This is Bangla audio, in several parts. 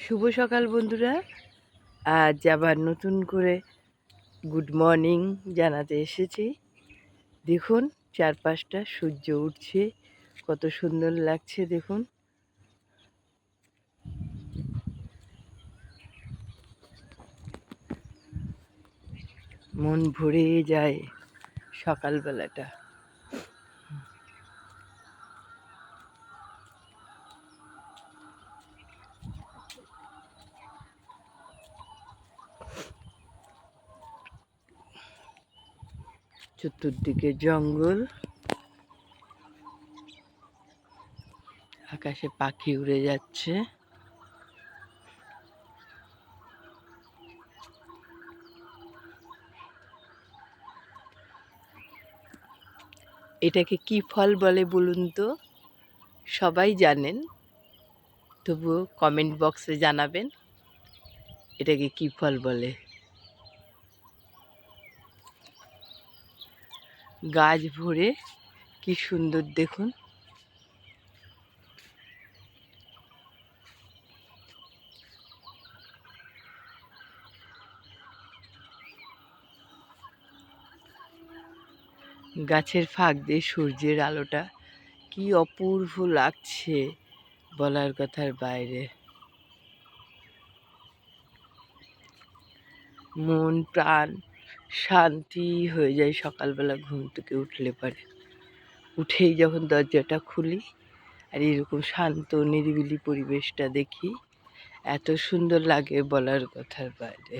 শুভ সকাল বন্ধুরা। আজ আবার নতুন করে গুড মর্নিং জানাতে এসেছি। দেখুন চারপাশটা সূর্য উঠছে, কত সুন্দর লাগছে দেখুন। মন ভরে যায় সকালবেলাটা। চতুর্দিকে জঙ্গল, আকাশে পাখি উড়ে যাচ্ছে। এটাকে কি ফল বলে বলুন তো? সবাই জানেন, তবুও কমেন্ট বক্সে জানাবেন এটাকে কি ফল বলে। গাছ ভরে কি সুন্দর দেখুন। গাছের ফাঁক দিয়ে সূর্যের আলোটা কি অপূর্ব লাগছে, বলার কথার বাইরে। মন প্রাণ শান্তি হয়ে যায় সকালবেলা ঘুম থেকে উঠলে পারে। উঠেই যখন দরজাটা খুলি আর এরকম শান্ত নিরিবিলি পরিবেশটা দেখি, এত সুন্দর লাগে বলার কথার বাইরে।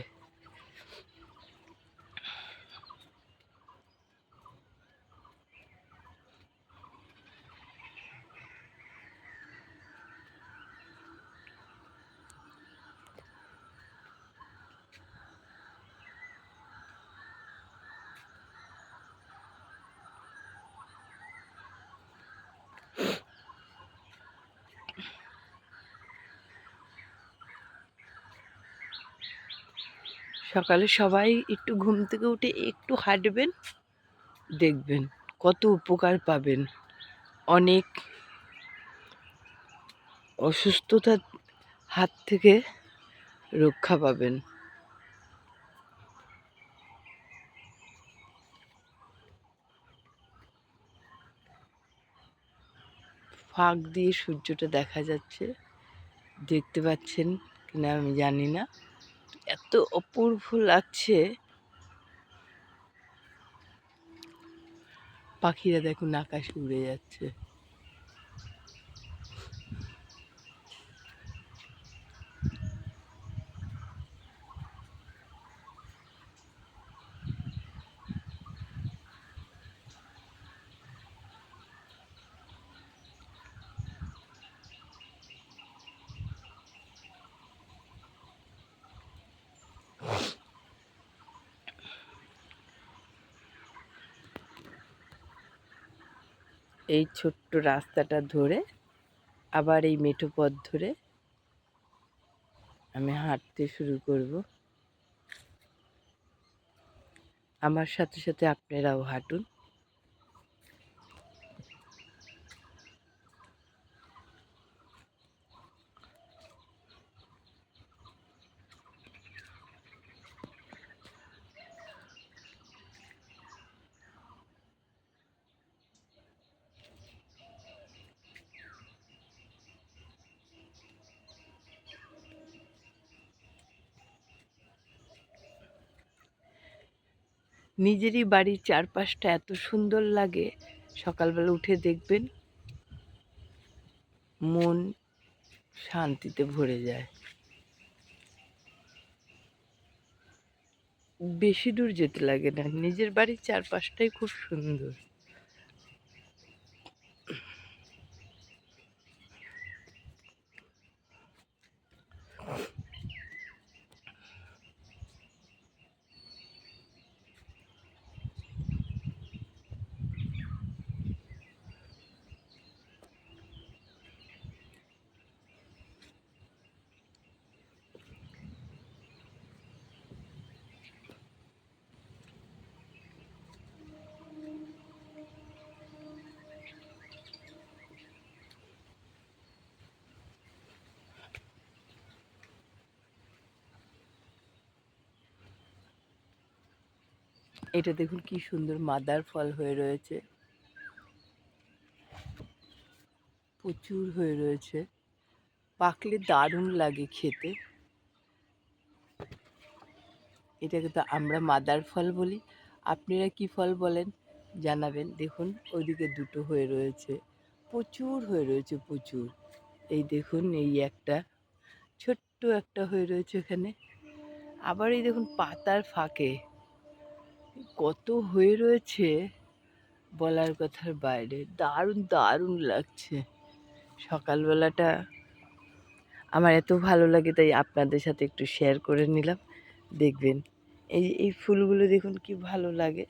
সকালে সবাই একটু ঘুম থেকে উঠে একটু হাঁটবেন, দেখবেন কত উপকার পাবেন। অনেক অসুস্থতার হাত থেকে রক্ষা পাবেন। ফাঁক দিয়ে সূর্যটা দেখা যাচ্ছে, দেখতে পাচ্ছেন কিনা আমি জানি না, এত অপূর্ব লাগছে। পাখিরা দেখুন আকাশে উড়ে যাচ্ছে। এই ছোট্ট রাস্তাটা ধরে আবার এই মেঠো পথ ধরে আমি হাঁটতে শুরু করব। আমার সাথে সাথে আপনারাও হাঁটুন। নিজেরই বাড়ির চারপাশটা এত সুন্দর লাগে, সকালবেলা উঠে দেখবেন মন শান্তিতে ভরে যায়। বেশি দূর যেতে লাগে না, নিজের বাড়ির চারপাশটাই খুব সুন্দর। এটা দেখুন কি সুন্দর মাদার ফল হয়ে রয়েছে, প্রচুর হয়ে রয়েছে, পাকলে দারুণ লাগে খেতে। এটাকে তো আমরা মাদার ফল বলি, আপনারা কি ফল বলেন জানাবেন। দেখুন ওইদিকে দুটো হয়ে রয়েছে, প্রচুর হয়ে রয়েছে, প্রচুর। এই দেখুন এই একটা ছোট্ট একটা হয়ে রয়েছে এখানে। আবার এই দেখুন পাতার ফাঁকে কত হয়ে রয়েছে, বলার কথার বাইরে, দারুণ দারুণ লাগছে। সকালবেলাটা আমার এত ভালো লাগে, তাই আপনাদের সাথে একটু শেয়ার করে নিলাম। দেখবেন এই ফুলগুলো দেখুন কি ভালো লাগে।